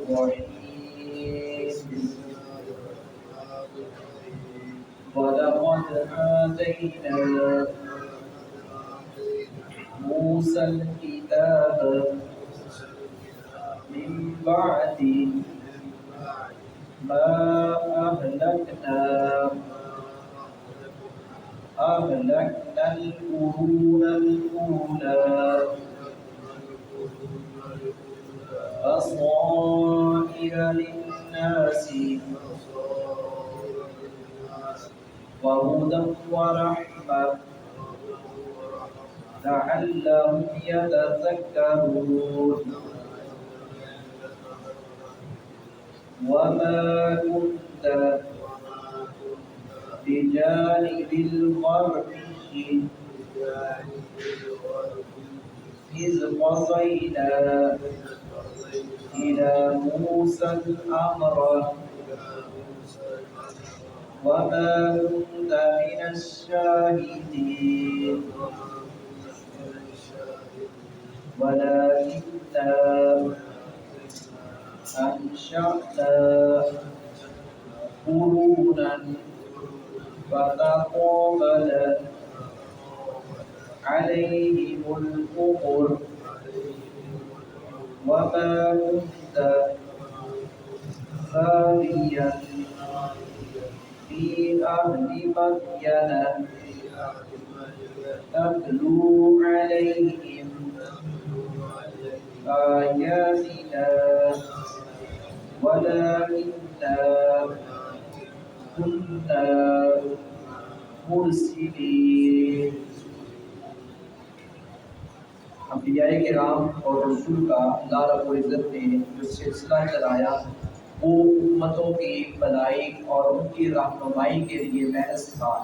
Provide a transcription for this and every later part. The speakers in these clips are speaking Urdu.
الرحيم ولقد آتينا موسى الكتاب من بعد ما أهلكنا القرون الأولى بصائر للناس وهدى ورحمة لعلهم يتذكرون وما كنت بجانب الغربي إذ قضينا إلى موسى الأمر وما كنت من الشاهدين ولكننا أنشأنا قرونا فتقابل عليهم الأمر وما كنت ثانيا في أهل مدين تتلو عليهم آياتنا ولكننا كنا مرسلين. انبیاء کرام اور رسول کا اللہ رب العزت نے جو سلسلہ چلایا وہ امتوں کی بھلائی اور ان کی رہنمائی کے لیے محض تھا.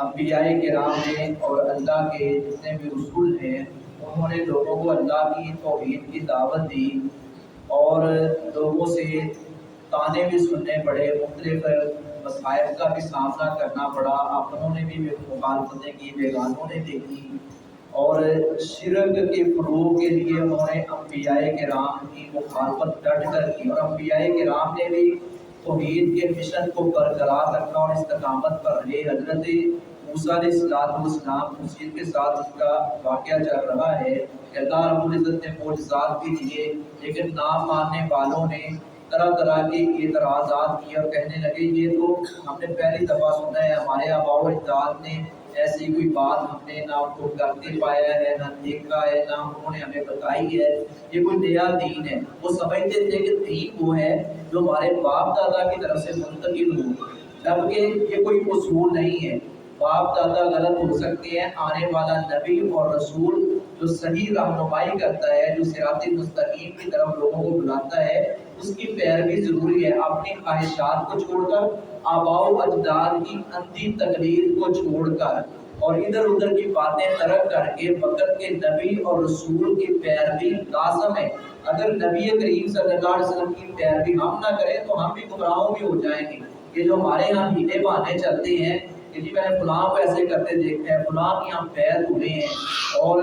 انبیاء کرام نے اور اللہ کے جتنے بھی رسول ہیں انہوں نے لوگوں کو اللہ کی توحید کی دعوت دی اور لوگوں سے تانے بھی سننے پڑے، مختلف مصائب کا بھی سامنا کرنا پڑا، اپنوں نے بھی مخالفتیں کی، بیگانوں نے بھی کی، اور شرک کے فروغ کے لیے انہوں نے انبیاء کرام کی مخالفت ڈٹ کر کی، اور انبیاء کرام نے بھی توحید کے مشن کو برقرار رکھا اور استقامت پر رہے. حضرت موسیٰ علیہ السلام مسیح کے ساتھ اس کا واقعہ چل رہا ہے کہ اللہ رب العزت نے معجزات بھی دیے، لیکن نام ماننے والوں نے طرح طرح کے اعتراضات کیے اور کہنے لگے یہ تو ہم نے پہلی دفعہ سنا ہے، ہمارے آباء و اجداد نے ایسی کوئی بات ہم نے نہ ان کو کرتے پایا ہے، نہ دیکھا ہے، نہ انہوں نے ہمیں بتائی ہے، یہ کوئی نیا دین ہے. وہ سمجھتے تھے کہ دین وہ ہے جو ہمارے باپ دادا کی طرف سے منتقل ہو، جبکہ یہ کوئی اصول نہیں ہے. باپ دادا غلط ہو سکتے ہیں، آنے والا نبی اور رسول جو صحیح رہنمائی کرتا ہے، جو صراط مستقیم کی طرف لوگوں کو بلاتا ہے، اس کی پیروی ضروری ہے. اپنی خواہشات کو چھوڑ کر، آباء و اجداد کی اندھی تقلید کو چھوڑ کر اور ادھر ادھر کی باتیں ترک کر کے وقت کے نبی اور رسول کی پیروی لازم ہے. اگر نبی کریم صلی اللہ علیہ وسلم کی پیروی ہم نہ کریں تو ہم بھی گمراہوں بھی ہو جائیں گے. یہ جو ہمارے یہاں ہیلے بہانے چلتے ہیں کہ جی میں نے فلاں کو ایسے کرتے دیکھا ہے، فلاں کی ہم پیر دھلے ہیں اور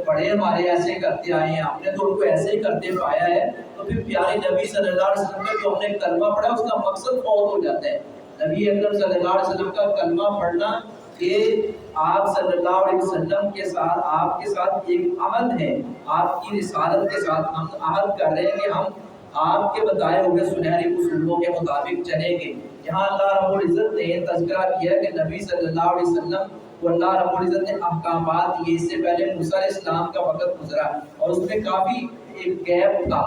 بڑے ہمارے ایسے کرتے آئے ہیں، ہم نے تو ان کو ایسے ہی کرتے پایا ہے، تو پھر پیارے نبی صلی اللہ علیہ وسلم کا جو ہم نے کلمہ پڑھا اس کا مقصد فوت ہو جاتا ہے. نبی اکرم صلی اللہ علیہ وسلم کا کلمہ پڑھنا کہ آپ صلی اللہ علیہ وسلم کے ساتھ آپ کے ساتھ ایک عہد ہے، آپ کی رسالت کے ساتھ ہم عہد کر رہے ہیں کہ ہم آپ کے بتائے ہوئے سنہری اصولوں کے مطابق چلیں گے. یہاں اللہ رب العزت نے تذکرہ کیا کہ نبی صلی اللہ علیہ وسلم کو اللہ رب العزت نے احکامات دیے. اس سے پہلے موسیٰ علیہ السلام کا وقت گزرا اور اس میں کافی ایک گیپ تھا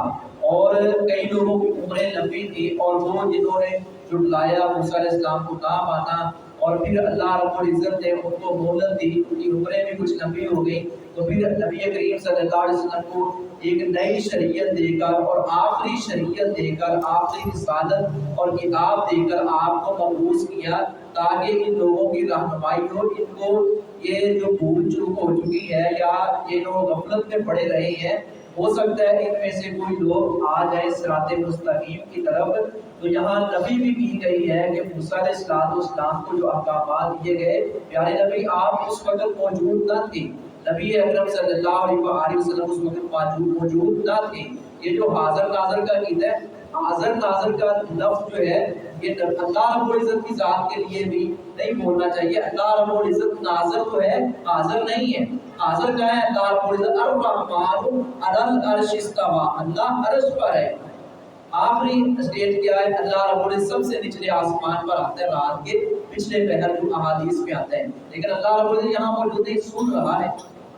اور کئی لوگوں کی عمریں لمبی تھی، اور وہ جنہوں نے جھٹلایا موسیٰ علیہ السلام کو نہ مانا اور پھر اللہ رب العزت نے ان کو مہلت دی، ان کی عمریں بھی کچھ لمبی ہو گئی. تو پھر نبی کریم صلی اللہ علیہ وسلم کو ایک نئی شریعت دے کر اور آخری شریعت دے کر، آخری رسالت اور کتاب دے کر آپ کو مبعوث کیا تاکہ ان لوگوں کی رہنمائی ہو. ان کو یہ جو بھول چوک ہو چکی ہے یا یہ لوگ غفلت میں پڑے رہے ہیں، ہو سکتا ہے ان میں سے کوئی لوگ آ جائے صراط مستقیم کی طرف. تو یہاں نبی بھی کی گئی ہے کہ موسیٰ علیہ السلام کو جو احکامات دیے گئے، پیارے نبی آپ اس وقت موجود نہ تھے، نبی اکرم صلی اللہ علیہ وسلم اس وقت موجود نہ تھے، یہ جو حاضر ناظر کا عقیدہ ہے، حاضر ناظر کا لفظ جو ہے یہ اللہ رب العزت کی ذات کے لیے بھی نہیں بولنا چاہیے۔ اللہ رب العزت ناظر تو ہے، حاضر نہیں ہے۔ حاضر کہاں ہے؟ اللہ رب العزت الرحمن علی العرش استوى، اللہ عرش پر ہے۔ آخری اسٹیج کیا ہے؟ اللہ رب العزت سب سے نچلے آسمان پر آتا ہے رات کے پچھلے پہر جو احادیث میں آتا ہے، لیکن اللہ رب العزت یہاں موجود ہے، سن رہا ہے،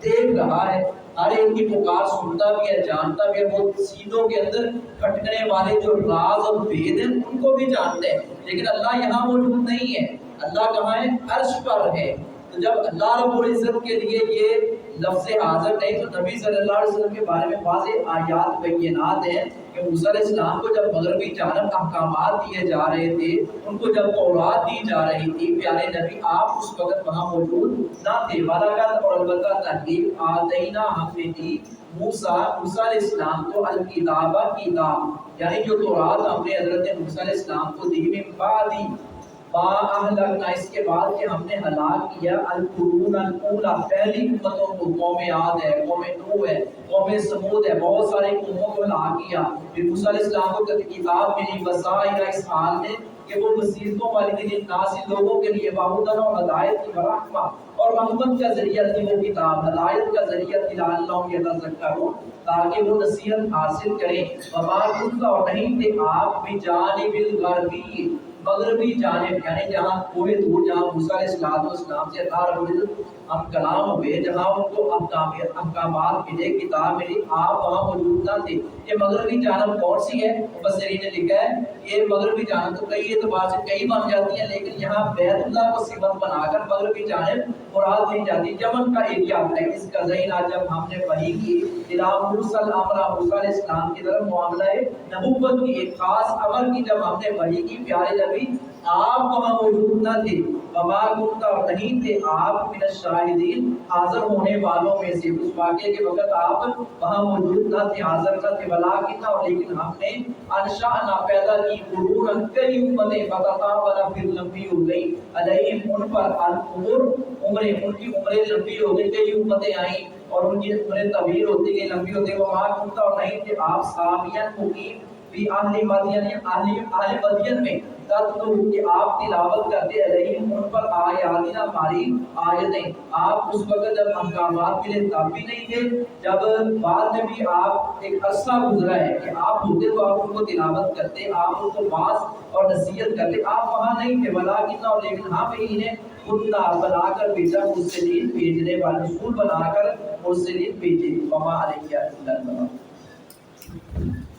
دیکھ رہا ہے، ہر ایک کی پکار سنتا بھی ہے، جانتا بھی ہے، وہ سینوں کے اندر کھٹکنے والے جو راز اور بید ہیں ان کو بھی جانتے ہیں، لیکن اللہ یہاں موجود نہیں ہے۔ اللہ کہاں ہے؟ عرش پر ہے۔ تو جب اللہ رب العزت کے لیے یہ لفظ حاضر نہیں تو نبی صلی اللہ علیہ وسلم کے بارے میں واضح آیات بینات ہیں کہ موسیٰ علیہ السلام کو جب مغربی جانب احکامات دیے جا رہے تھے، ان کو جب تورات دی جا رہی تھی، پیارے نبی آپ اس وقت وہاں موجود نہ تھے۔ وَلَقَدْ اور البتہ تحقیق آتَيْنَا ہم نے دی موسیٰ علیہ السلام کو الکتاب کتاب، یعنی جو تورات ہم نے حضرت موسیٰ علیہ السلام کو دی، من بعد ما اہلکنا، اس کے بعد کہ ہم نے ہلاک کیا القرون الاولی، پہلی امتوں کو، قوم عاد ہے، قوم نوح ہے، قوم ثمود ہے، بہت سارے قوموں کو ہلاک کیا۔ پھر موسیٰ علیہ السلام کو کتاب ملی بصائر، اس حال میں کہ وہ بصیرتوں والی تھی، ناسی لوگوں کے لیے، وہدیٰ اور ہدایت کی، ورحمہ اور رحمت کا ذریعہ تھی وہ کتاب، ہدایت کا ذریعہ تھی، لعلہم یتذکرون تاکہ وہ نصیحت حاصل کریں۔ وما کنت اور نہیں تھے آپ بجانب الغربی، مغربی جانب، یعنی جہاں کوہ طور، جہاں موسیٰ علیہ السلام سے اللہ رب العزت ہم کلام ہوئے، جہاں ان کو احکامات ملے، کتاب ملی، آپ وہاں موجود نہ تھے۔ یہ مغربی جانب کون سی ہے؟ مفسرین نے لکھا ہے یہ مغربی جانب تو کئی اعتبار سے کئی بن جاتی ہیں، لیکن یہاں بیت اللہ کو صفت بنا کر مغربی جانب مراد نہیں جاتی، یمن کا ایریا ہے۔ اس کا ذہن جب ہم نے وحی کی الہام موسیٰ موسیٰ علیہ السلام کی طرف معاملہ نبوت کی ایک خاص امر کی جب ہم نے وحی کی، پیارے نبی آپ وہاں موجود نہ تھے۔ وما کنت اور نہیں تھے آپ من الشاہدین، حاضر ہونے والوں میں سے، اس واقعے کے وقت آپ وہاں موجود نہ تھے، حاضر نہ تھے۔ ولیکن اور لیکن ہم نے انشأنا پیدا کی قرون کئی امتیں، فتطاول پھر لمبی ہو گئی، علیہم ان پر العمر عمریں، ان کی عمریں لمبی ہو گئی، کئی امتیں آئیں اور ان کی عمریں طویل ہوتی گئی، لمبی ہوتی گئی۔ وما کنت اور نہیں تھے آپ سامعا مقیم فی اہل مدین، اہل مدین میں، تتلو کہ آپ تلاوت کرتے علیہم ان پر آیاتنا ہماری آیتیں۔ آپ اس وقت جب احکامات ملے تب بھی نہیں تھے، جب بعد میں بھی آپ ایک عرصہ گزرا ہے کہ آپ ہوتے تو آپ ان کو تلاوت کرتے، آپ ان کو باز اور نصیحت کرتے، آپ وہاں نہیں تھے۔ ولیکن اور لیکن ہم انہیں خدا بنا کر بھیجا، مرسلین بھیجنے والے، رسول بنا کر مرسلین بھیجے۔ وما علیہ الا البلاغ۔